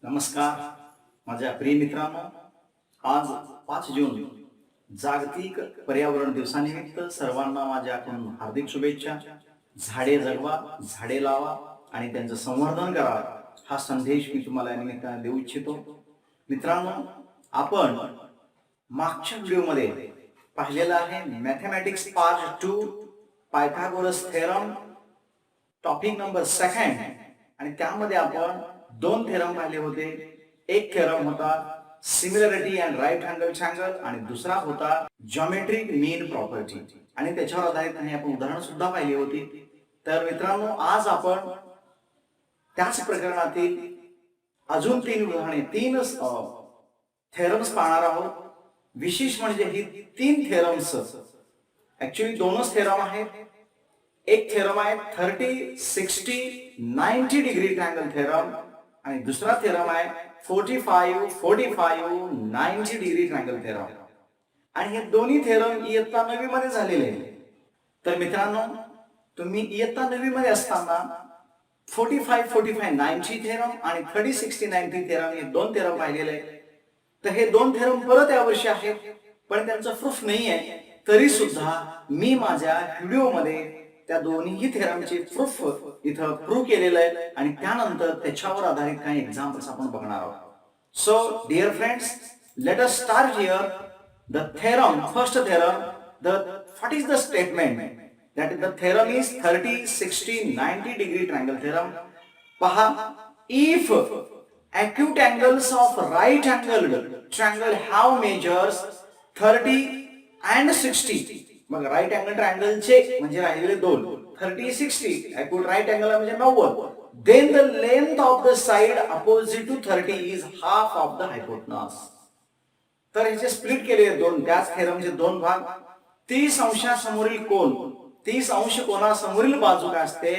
नमस्कार माझ्या प्रिय मित्रांनो, आज 5 जून जागतिक पर्यावरण दिवसानिमित्त सर्वांना माझ्याकडून हार्दिक शुभेच्छा. झाडे जगवा, झाडे लावा आणि त्यांचं संवर्धन करा हा संदेश मी तुम्हाला या निमित्ताने देऊ इच्छितो. मित्रांनो, आपण मागच्या व्हिडिओमध्ये पाहिलेलं आहे mathematics part 2 Pythagoras theorem topic number 2 आणि त्यामध्ये आपण 2 थेरम पाहिले होते. एक थेरम होता similarity and right angle triangle आणि दुसरा होता जॉमेट्रिक मीन प्रॉपर्टी आणि त्याच्यावर आधारित आपण उदाहरण सुद्धा पाहिली होती. तर मित्रांनो, आज आपण त्याच प्रकरणातील अजून 3 उदाहरणे 3 थेरम्स पाहणार आहोत. विशेष म्हणजे ही 3 थेरम्स ऍक्च्युअली 2च थेरम आहेत. एक थेरम आहे 30, 60, 90 डिग्री ट्रायंगल थेरम आणि दुसरा थेरम आहे 45, 45, 90 डिग्री ट्रायंगल थेरम आणि हे दोन्ही थेरम इयत्ता 9वी मध्ये झालेले आहेत. तर मित्रांनो, तुम्ही इयत्ता 9वी मध्ये असताना 45, 45, 90 थेरम आणि 30, 60, 90 थेरम हे 2 थेरम पाहिलेले आहेत. तर हे 2 थेरम परत यावर्षी आहेत, पण त्यांचं प्रूफ नाही आहे. तरी सुद्धा मी माझ्या व्हिडिओमध्ये त्या दोन्ही थेरमचे प्रूफ इथं प्रूव्ह केलेलं आहे आणि त्यानंतर त्याच्यावर आधारित काही एक्झाम्पल्स आपण बघणार आहोत. So dear friends, let us start here the theorem. First theorem, what is the statement that is the theorem is 30, 60, 90 degree triangle theorem. पहा, if acute angles of right angled triangle have measures 30 and 60. मग right angle ट्रायंगलचे म्हणजे राहिलेले 2 30, 60 acute right angle म्हणजे 90. then the length of the side opposite to 30 is half of the hypotenuse. तर याचे split केले 2. त्याच थेरमचे 2 भाग. 30 अंशासमोरील कोन, 30 अंश कोनासमोरील बाजू काय असते,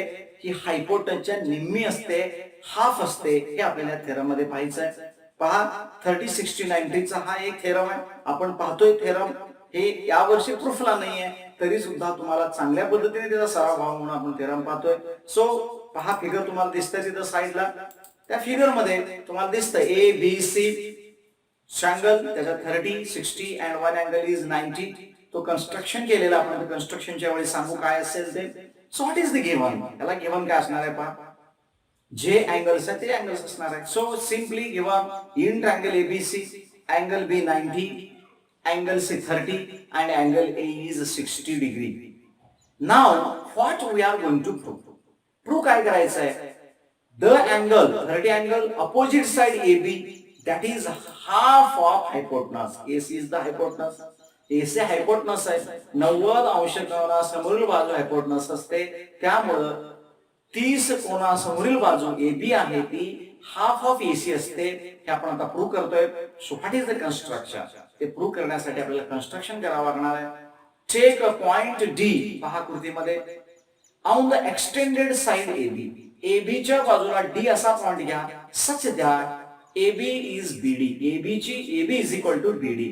ही हायपोटनसच्या निम्मी असते, हाफ असते. हे आपल्याला थेरम मध्ये पाहायचं आहे. पहा, 30, 60, 90 चा हा एक थेरम आहे. आपण पाहतोय थेरम हे यावर्षी प्रूफला नाहीये, तरी सुद्धा तुम्हाला चांगल्या पद्धतीने त्याचा सराव व्हावा म्हणून आपण थेरम पाहतोय. सो पहा, फिगर तुम्हाला दिसतंय तिथं साईडला. त्या फिगर मध्ये तुम्हाला दिसतं ए बी सी ट्रायंगल, त्याचा 30, 60 अँड वन अँगल इज 90. तो कन्स्ट्रक्शन केलेला आपण कन्स्ट्रक्शनच्या वेळी सांगू काय असेल ते. So what is the given, याला गिव्हन काय असणार आहे पहा. जे अँगल्स आहेत ते अँगल्स असणार आहे. So simply given in triangle ABC angle B 90, angle C 30 and angle A is 60 degree. Now what we are going to prove? Prove काय करायचं आहे? The angle 30 angle opposite side AB that is half of hypotenuse. AC is the hypotenuse. AC hypotenuse आहे. 90 अंश कोनासमोरील बाजू hypotenuse असते. त्यामुळं 30 कोनासमोरील बाजू AB आहे ती हाफ ऑफ AC असते. हे आपण आता प्रूव्ह करतोय. So what is the construction? ते प्रूव्ह करण्यासाठी आपल्याला कन्स्ट्रक्शन करावं लागणार आहे. Take a point D. पहा कृतीमध्ये on the extended side AB. AB च्या बाजूला D असा पॉइंट घ्या. Such that AB is BD. AB ची AB is equal to BD.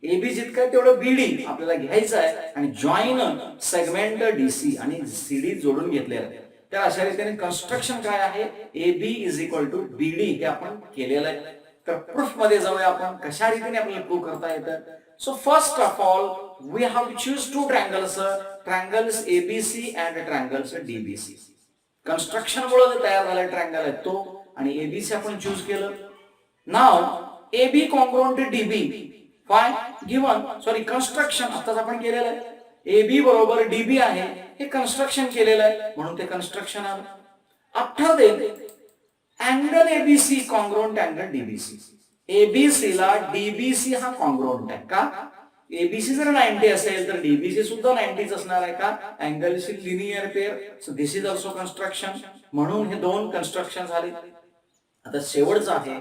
AB जितकं तेवढं BD आपल्याला घ्यायचं आहे आणि जॉईन सेगमेंट DC आणि CD जोडून घेतलेलं आहे. तर अशा रीतीने कन्स्ट्रक्शन काय आहे, AB is equal to BD हे आपण केलेलं आहे. तर प्रूफ मध्ये जाऊया आपण कशा रीतीने आपल्याला प्रूव्ह करता येतं. So first of all we have to choose 2 triangles ABC and triangles DBC. Construction मुळे तयार झालेला ट्रायंगल आहे तो आणि ABC आपण चूज केलं. नाव AB कॉन्ग्रुएंट टू DB. फाय गिव्हन सॉरी कन्स्ट्रक्शन आताच आपण केलेलं आहे. AB बरोबर DB आहे, हे कन्स्ट्रक्शन केलेलं आहे म्हणून ते कन्स्ट्रक्शन आलं. After then angle ABC congruent angle DBC. ABC ला DBC हा कॉन्ग्रुएंट आहे का? ABC जर 90 असेल तर DBC सुद्धा 90 असणार आहे का? Angle is linear pair. So this is also construction. म्हणून हे 2 कन्स्ट्रक्शन झाले. आता शेवटचं आहे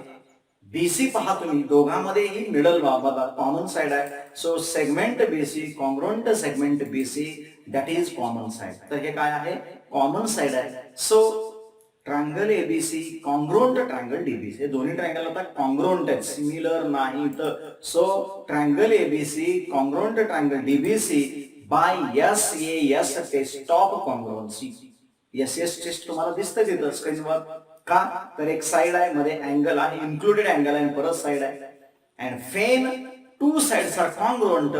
BC. पहा तुम्ही दोघांमध्येही मिडल बाबा कॉमन साइड आहे. So segment BC congruent segment BC that is common side. तर हे काय आहे, कॉमन साइड आहे. So triangle ABC congruent triangle DBC. हे दोन्ही ट्रायंगल आता कॉन्ग्रुएंट आहेत, सिमिलर नाहीत. So triangle ABC congruent triangle DBC by SAS test of congruency. SAS test तुम्हाला दिसतंय तिथं स्क्रीनवर. का तर एक साइड आहे, मध्ये अँगल आहे, इन्क्लुडेड अँगल आहे, परत साइड आहे. And then two sides are congruent,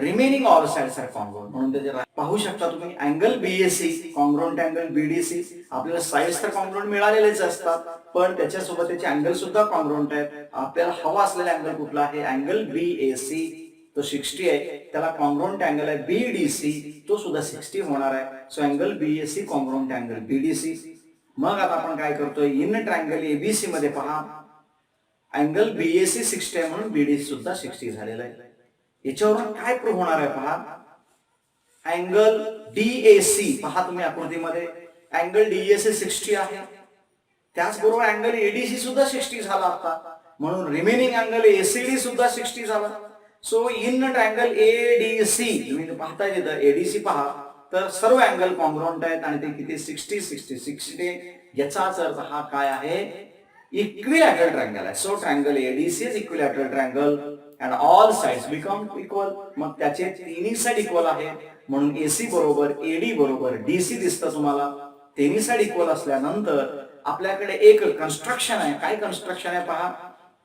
remaining all sides are congruent. म्हणून त्याचे पाहू शकता तुम्ही angle BAC congruent angle BDC. आपल्याला साइड्स तर कॉन्ग्रुएंट मिळालेलेच असतात, पण त्याच्यासोबत त्याचे अँगल सुद्धा कॉन्ग्रुएंट आहेत. आपल्याला हवा असलेला अँगल कुठला आहे, अँगल बीएसी, तो 60 आहे. त्याला कॉन्ग्रुएंट अँगल आहे बीडीसी, तो सुद्धा 60 होणार आहे. So angle BAC congruent angle BDC. मग आता आपण काय करतोय, इन ट्रायंगल एबीसी मध्ये पहा अँगल बीएसी 60 आहे म्हणून बीडीसी सुद्धा 60 झालेला आहे. याच्यावरून काय प्रूव्ह होणार आहे पहा, अँगल डीएसी पहा तुम्ही आकृतीमध्ये, अँगल डीएसी 60 आहे, त्याचबरोबर अँगल एडीसी सुद्धा 60 झाला आता, म्हणून रिमेनिंग अँगल एसीडी सुद्धा 60 झाला. सो इन ट्रायंगल एडीसी तुम्ही पाहताय तिथं एडीसी पहा तर सर्व अँगल कॉन्ग्रुएंट आहेत आणि ते किती 60 60 60. याचाच अर्थ हा काय आहे, इक्विलॅटरल ट्रायंगल आहे. So triangle ADC is equilateral triangle and all sides become equal. मग त्याचे तिन्ही साइड इक्वल आहे म्हणून एसी बरोबर एडी बरोबर डीसी दिसतं तुम्हाला. तिन्ही साइड इक्वल असल्यानंतर आपल्याकडे एक कन्स्ट्रक्शन आहे. काय कन्स्ट्रक्शन आहे पहा,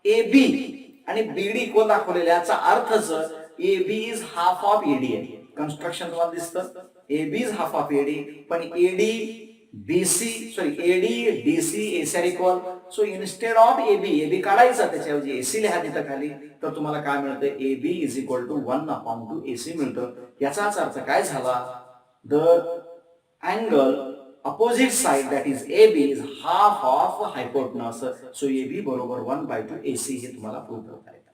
ए बी आणि बीडी इक्वल दाखवलेले, याचा अर्थच A B is half of AD आहे. कन्स्ट्रक्शन तुम्हाला दिसतं, A B is half of AD, पण AD BC AD DC AC are equal. So instead of AB काढायचा, त्याच्याऐवजी एसी लिहा तिथं खाली, तर तुम्हाला काय मिळतं, A B is equal to 1/2 AC मिळतं. याचाच अर्थ काय झाला, द अँगल opposite side that is AB is half of hypotenuse. So AB बरोबर 1/2 AC हे तुम्हाला प्रूव्ह करता येतं.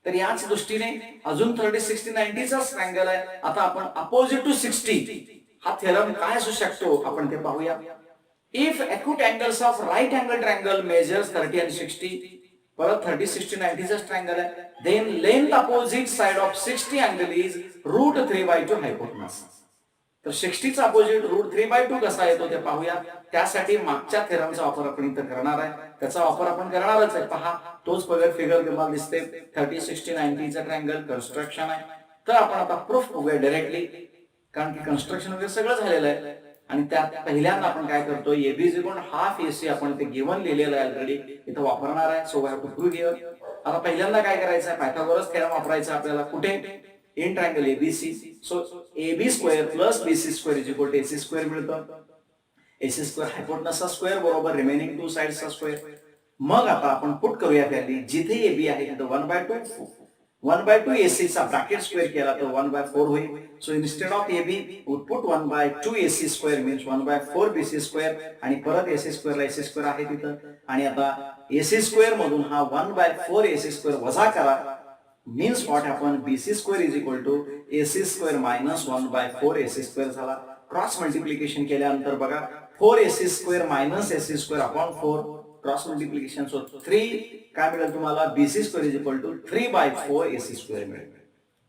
तर याच दृष्टीने अजून 30 60 90 चा ट्रायंगल आहे. आता आपण अपोजिट टू 60 हा थेरम काय असू शकतो आपण ते पाहूया. If acute angles of right angle triangle measures 30 and 60, परत 30 60 90 चा ट्रायंगल आहे, then length opposite side of 60 angle is √3/2 hypotenuse. तर 60 चा अपोजिट √3/2 कसा येतो ते पाहूया. त्यासाठी मागच्या थेरमचा वापर आपण इथं करणार आहे, त्याचा वापर आपण करणारच आहे. पहा तोच पगड फिगर तुम्हाला दिसते, 30 60 90 चा ट्रायंगल कन्स्ट्रक्शन आहे. तर आपण आता प्रूफ बघूया डायरेक्टली, कारण की कन्स्ट्रक्शन वगैरे सगळं झालेलं आहे. आणि त्यात पहिल्यांदा आपण काय करतो, AB is equal half AC आपण ते गिवन लिहिलेलं आहे ऑलरेडी, इथं वापरणार आहे. So we have to prove here. आता पहिल्यांदा काय करायचं आहे, पायथागोरस थेरम वापरायचा आपल्याला. कुठे, in triangle ABC. So AB square plus BC square is equal to AC square मिळतं. AC स्क्वेअर हायपोटेनसचा स्क्वेअर बरोबर रिमेनिंग टू साइड्सचा स्क्वेअर. मग आता आपण पुट करूया खाली, जिथे AB आहे तिथे 1/2 AC चा ब्रॅकेट स्क्वेअर केला तर 1/4 होईल. So instead of AB we put 1/2 AC square means 1/4 BC square आणि परत AC स्क्वेअरला AC स्क्वेअर आहे तिथं. आणि आता AC स्क्वेअर मधून हा 1/4 AC स्क्वेअर वजा करा, means what happen, BC square is equal to AC square minus 1/4 AC square झाला. क्रॉस मल्टिप्लिकेशन केल्यानंतर बघा 4 AC square minus AC square upon 4 cross multiplication. So 3 काय मिळेल तुम्हाला, BC square is equal to 3/4 AC square मिळेल.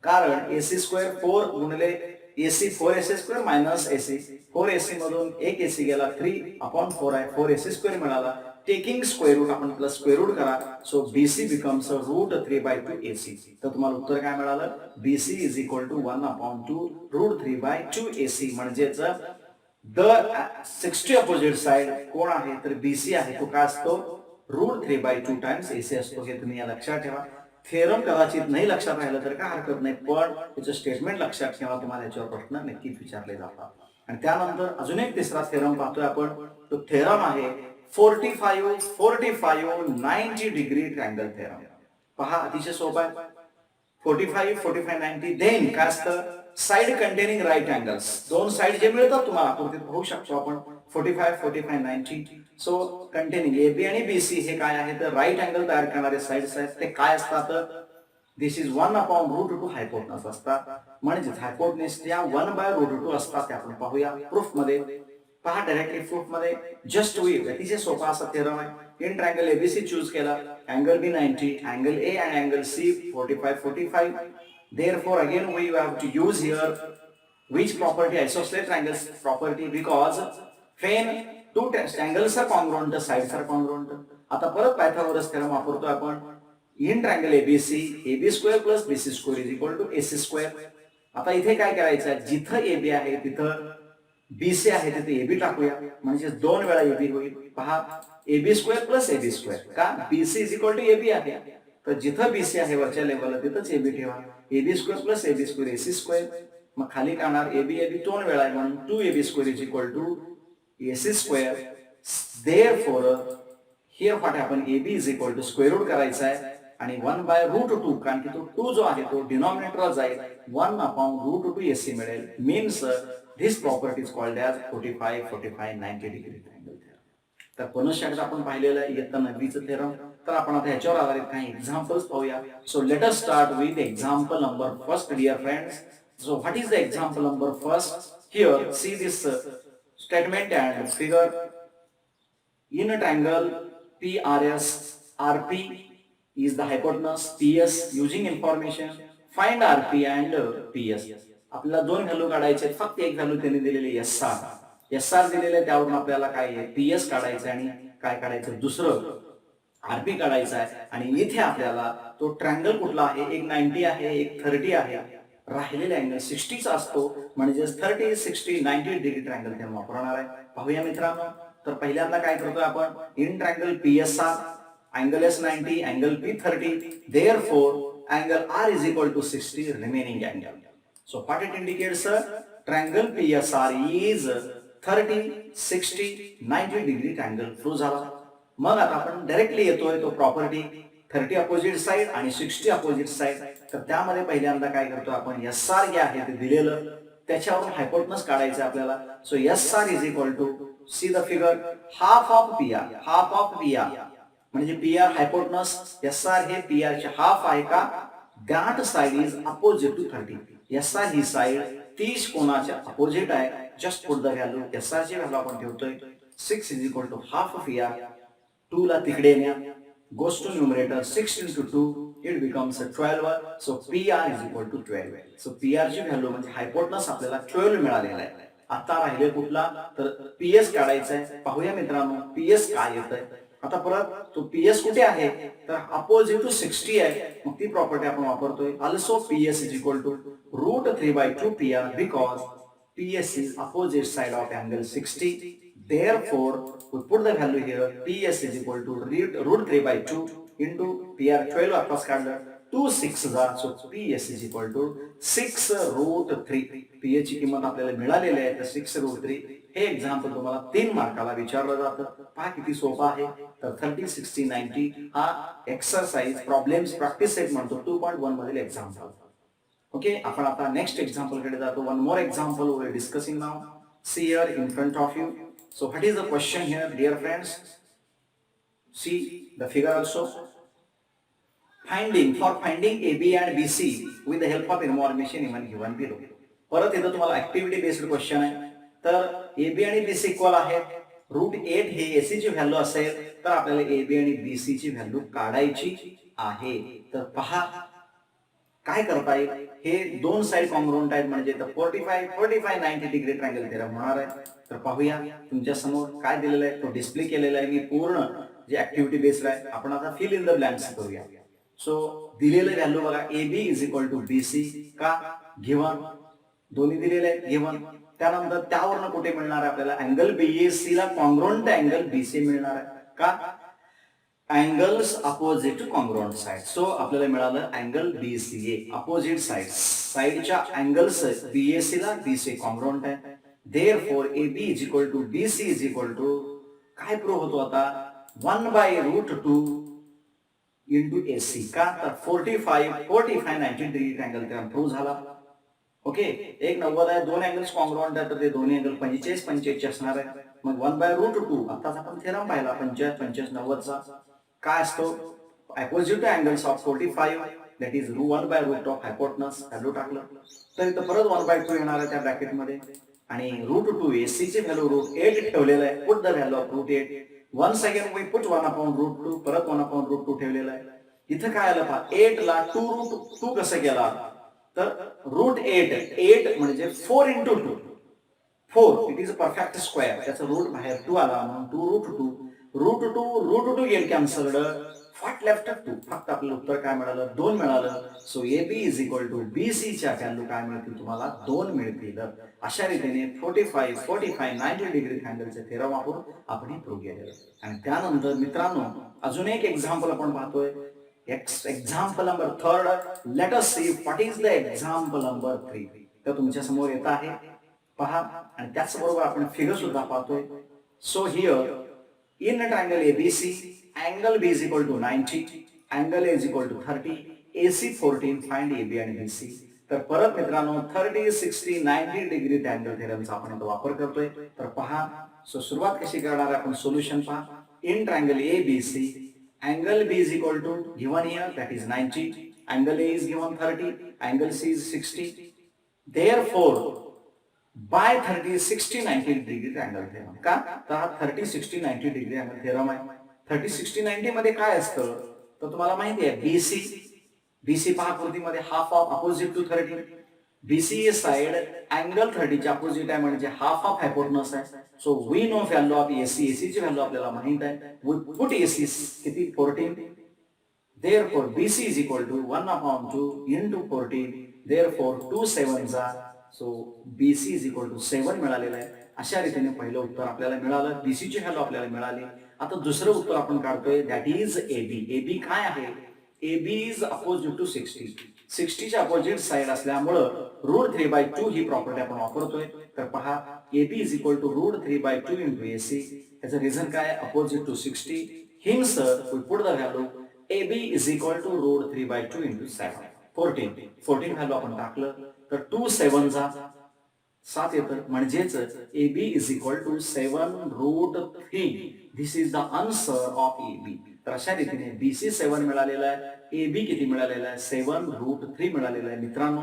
कारण AC square 4 गुणिले AC 4 AC square minus AC 4 AC मधून एक AC गेला, 3/4 आहे, 4 AC square मिळाला. टेकिंग स्क्वेअर रूट आपण प्लस स्क्वेअर रूट करा. So BC becomes √3/2 AC. तर तुम्हाला उत्तर काय मिळालं, BC is equal to 1/2 √3/2 AC. म्हणजेच द 60 अपोजिट साइड कोण आहे तर BC आहे, तो काय असतो √3/2 टाइम्स AC असतो. हे तुम्ही या लक्षात ठेवा. थेरम कदाचित नाही लक्षात राहिलं तर काय हरकत नाही, पण त्याचं स्टेटमेंट लक्षात ठेवा, तुम्हाला याच्यावर प्रश्न नक्कीच विचारले जातात. आणि त्यानंतर अजून एक तिसरा थेरम पाहतोय आपण. तो थेरम आहे 45 90 डिग्री ट्रायंगल थेरम. पहा अतिशय सोपा आहे. 45 90 देन काय असतं, साइड कंटेनिंग राईट अँगल्स. दोन साइड जे मिळतात तुम्हाला आकृतीत पाहू शकतो आपण 45 90. सो कंटेनिंग AB आणि BC हे काय आहे तर राईट अँगल तयार करणारे साइड्स आहेत. ते काय असतात, दिस इज 1/√2 हायपोटेनस असतात. म्हणजे हायपोटेनस या 1/√2 असतात. ते आपण पाहूया प्रूफ मध्ये. पहा डायरेक्टली प्रूफ मध्ये जस्ट वी अतिशय सोपा असा थेरम आहे. इन ट्रायंगल एबीसी चूज केला, अँगल बी 90, अँगल ए आणि angle C 45. Therefore again we have to use here which property, isosceles triangles property, because when two angles are congruent the sides are congruent. आता परत Pythagoras theorem वापरतो आपण. In triangle ABC AB square plus BC square is equal to AC square. आता इथे काय करायचं आहे, जिथं AB आहे तिथं बीसी आहे तिथे एबी टाकूया म्हणजे 2 वेळा एबी होईल. पहा AB square plus AB square, का BC is equal to AB आहे. तर जिथं बीसी आहे वरच्या लेवलला तिथंच एबी ठेवा. AB square plus AB square AC square. मग खाली काढणार एबी एबी 2 वेळा आहे म्हणून 2 AB square is equal to AC square. Therefore here what happen, AB is equal to square root करायचा आहे आणि 1/√2 कारण की तो 2 जो आहे तो डिनॉमिनेटरला जाईल. 1/√2 मिळेल. Means this property is called as 45, 45, 90 degree triangle theorem. तर पुनश्च एकदा आपण पाहिलेलं आहे इयत्ता 9वीचं थेरम. तर आपण आता ह्याच्यावर आधारित काही एक्झाम्पल्स पाहूया. So let us start with example number first dear friends. So what is the example number first? Here see this statement and figure. In a triangle PRS, RP is the hypotenuse, PS using information find RP and PS. आपल्याला दोन value काढायचे, फक्त एक value त्यांनी दिलेली SR दिलेले, त्यावरून आपल्याला काय आहे PS काढायचं आणि काय काढायचं दुसरं RP काढायचं आहे. आणि इथे आपल्याला तो ट्रायंगल कुठला आहे, एक 90 आहे एक 30 आहे. राहिलेला अँगल 60 चा असतो म्हणजे 30, 60, 90 डिग्री ट्रायंगल थेरम वापरणार आहे. पाहूया मित्रांनो. तर पहिल्यांदा काय करतोय आपण, in triangle PSR angle S 90 angle P 30 therefore angle R is equal to 60 remaining angle. So what it indicates, triangle PSR is 30, 60, 90 degree triangle prove झाला. मग आता आपण डायरेक्टली येतोय तो प्रॉपर्टी 30 अपोजिट साइड आणि 60 अपोजिट साइड. तर त्यामध्ये पहिल्यांदा काय करतो आपण, SR जे आहे ते दिलेलं त्याच्यावरून हायपोटेनस काढायचं आपल्याला. So SR is equal to, see the figure, half of PR म्हणजे PR हायपोटेनस, SR हे PR चे हाफ आहे का, that side is opposite to 30. SR ही साइड 30 कोणाच्या अपोजिट आहे. Just put the value, SR ची व्हॅल्यू आपण ठेवतोय 6 is equal to half of PR. 2 ला तिकडे न्या, goes to numerator, 6 into 2 it becomes a 12. so PR is equal to 12. so PR ची व्हॅल्यू म्हणजे हायपोटेनस आपल्याला 12 मिळालेला आहे. आता राहिले कुठला, तर PS काढायचा आहे. पाहूया मित्रांनो PS काय येतंय. आता परत तो PS कुठे आहे, तर अपोजिट टू 60 आहे. मग ती प्रॉपर्टी आपण वापरतोय. also PS is equal to √3/2 PR because PS is opposite side of angle 60. Therefore, we put the value here. PS is equal to √3/2 into PR 12 वापस काढलं 2 6 so PS is equal to 6√3. PS ची किंमत आपल्याला मिळालेली आहे, तर 6√3. हे example तुम्हाला 3 मार्काला विचारलं जातं. पहा किती सोपं आहे. तर 30, 60, 90 हा एक्सरसाइज प्रॉब्लेम्स प्रॅक्टिस सेट म्हणतो 2.1 मधील एक्झाम्पल. ओके, आपण आता नेक्स्ट एक्झाम्पल कडे जातो. One more example we are discussing now. See here in front of you. So what is the question here, dear friends? See the figure also. For finding AB and BC with the help of information given below. परत इथं तुम्हाला activity based question आहे. तर AB आणि BC equal आहेत. √8 हे AC ची value असेल तर आपल्याला AB आणि BC ची व्हॅल्यू काढायची आहे. तर पहा काय करता येईल. हे दोन साइड कॉन्ग्रुएंट आहेत म्हणजे 45, 45, 90 डिग्री ट्रायंगल थेरम होणार आहे. तर पाहूया तुमच्या समोर काय दिलेलं आहे, तो डिस्प्ले केलेला आहे. मी पूर्ण जे ऍक्टिव्हिटी बेस्ड आहे आपण आता फिल इन द ब्लँक्स करूया. सो दिलेलं व्हॅल्यू बघा, AB is equal to BC का गिव्हन, दोन्ही दिलेले आहेत गिव्हन. त्यानंतर त्यावरनं कुठे मिळणार आहे आपल्याला, अँगल BAC ला कॉन्ग्रुएंट अँगल BC मिळणार आहे का, angles opposite to congruent side. So आपल्याला मिळालं अँगल BCA अपोजिट साइड, साइडच्या अँगल्स BAC ला BC कॉन्ग्रुएंट आहे. Therefore AB is equal to BC is equal to काय प्रूव्ह होतो आता, 1/√2 into AC का, तर 45, 45, 90 डिग्री ट्रायंगल थेरम प्रूव्ह झाला. ओके, एक 90 आहे, दोन अँगल्स कॉन्ग्रुएंट आहे, तर ते दोन्ही अँगल 45, 45 असणार आहे. मग 1/√2 आताच आपण थेरम पाहिला 45, 45, 90 चा काय असतो, opposite angles of 45 that is 1/√2 of hypotenuse value टाकलं तर इथं परत 1/2 येणार आहे त्या ब्रॅकेट मध्ये. आणि √2 AC ची व्हॅल्यू √8 ठेवलेलं आहे. Put the value of √8. Once again we put 1/√2 परत 1/√2 ठेवलेलं आहे. इथं काय आलं पहा, 8 ला 2√2 कसं केला, तर √8 म्हणजे 4 into 2 4 it is a perfect square. त्याचं रूट बाहेर 2 आला म्हणून 2√2 √2 गेट कॅन्सल्ड. व्हॉट लेफ्ट 2, फक्त आपलं उत्तर काय मिळालं, 2 मिळालं. So AB is equal to BC च्या व्हॅल्यू काय मिळतील तुम्हाला, 2 मिळतील. अशा रीतीने 45, 45, 90 डिग्री अँगलचे थेरम वापरून आपण हे प्रूव्ह केलेलं. आणि त्यानंतर मित्रांनो अजून एक एक्झाम्पल आपण पाहतोय. Example number 3. Let us see what is the example number 3. तर तुमच्या समोर येत आहे पहा. आणि त्याचबरोबर आपण फिगर सुद्धा पाहतोय. So here in a triangle ABC, angle B is equal to 90, angle A is equal to 30, AC 14, find AB आणि BC. तर परत मित्रांनो 30, 60, 90 डिग्री अँगल थेरमचा आपण आता वापर करतोय. तर पहा, सो सुरुवात कशी करणार आपण, सोल्युशन पहा. In triangle ABC, angle B is equal to given here, that is 90, angle A is given 30, angle C is 60. Therefore by 30, 60, 90 degree angle theorem. का तर हा 30, 60, 90 डिग्री अँगल थेरम आहे. 30, 60, 90 मध्ये काय असतं तर तुम्हाला माहिती आहे बीसी पहा कृतीमध्ये half of opposite to 30. BC side angle 30 च्या अपोजिट आहे म्हणजे हाफ ऑफ हायपोटेनस आहे. So we know value of AC ची व्हॅल्यू आपल्याला माहित आहे. वी पुट एसी किती 14. Therefore BC is equal to 1/2 into 14. Therefore 2 7s are. So BC is equal to 7 मिळालेलं आहे. अशा रीतीने पहिलं उत्तर आपल्याला मिळालं, BC ची व्हॅल्यू आपल्याला मिळाली. आता दुसरं उत्तर आपण काढतोय, दॅट इज AB. AB काय आहे, AB इज अपोजिट टू 60. 60 च्या अपोजिट साइड असल्यामुळं √3/2 ही प्रॉपर्टी आपण वापरतोय. तर पहा AB is equal to √3/2 into AC. याचं रिझन काय, opposite to 60. Hence we put the value AB is equal to √3/2 into 7, 14 value आपण टाकलं तर 2 7 7 येतं म्हणजेच AB is equal to 7√3. This is the answer of AB. तर अशा रीतीने BC 7 मिळालेला आहे, AB किती मिळालेला आहे, 7√3 मिळालेला आहे मित्रांनो.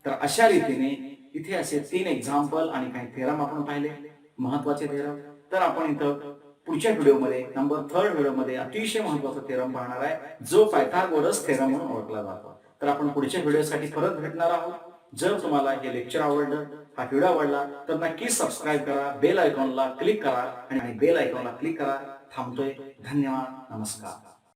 तर अशा रीतीने इथे असे 3 एक्झाम्पल आणि काही थेरम आपण पाहिले, महत्वाचे थेरम. तर आपण इथं पुढच्या व्हिडिओमध्ये नंबर 3 व्हिडिओमध्ये अतिशय महत्वाचा थेरम पाहणार आहे जो पायथागोरस थेरम म्हणून ओळखला जातो. तर आपण पुढच्या व्हिडिओसाठी परत भेटणार आहोत. जर तुम्हाला हे लेक्चर आवडलं, हा व्हिडिओ आवडला तर नक्की सबस्क्राईब करा, बेल आयकॉनला क्लिक करा आणि बेल आयकॉनला क्लिक करा. थांबतोय. धन्यवाद. नमस्कार.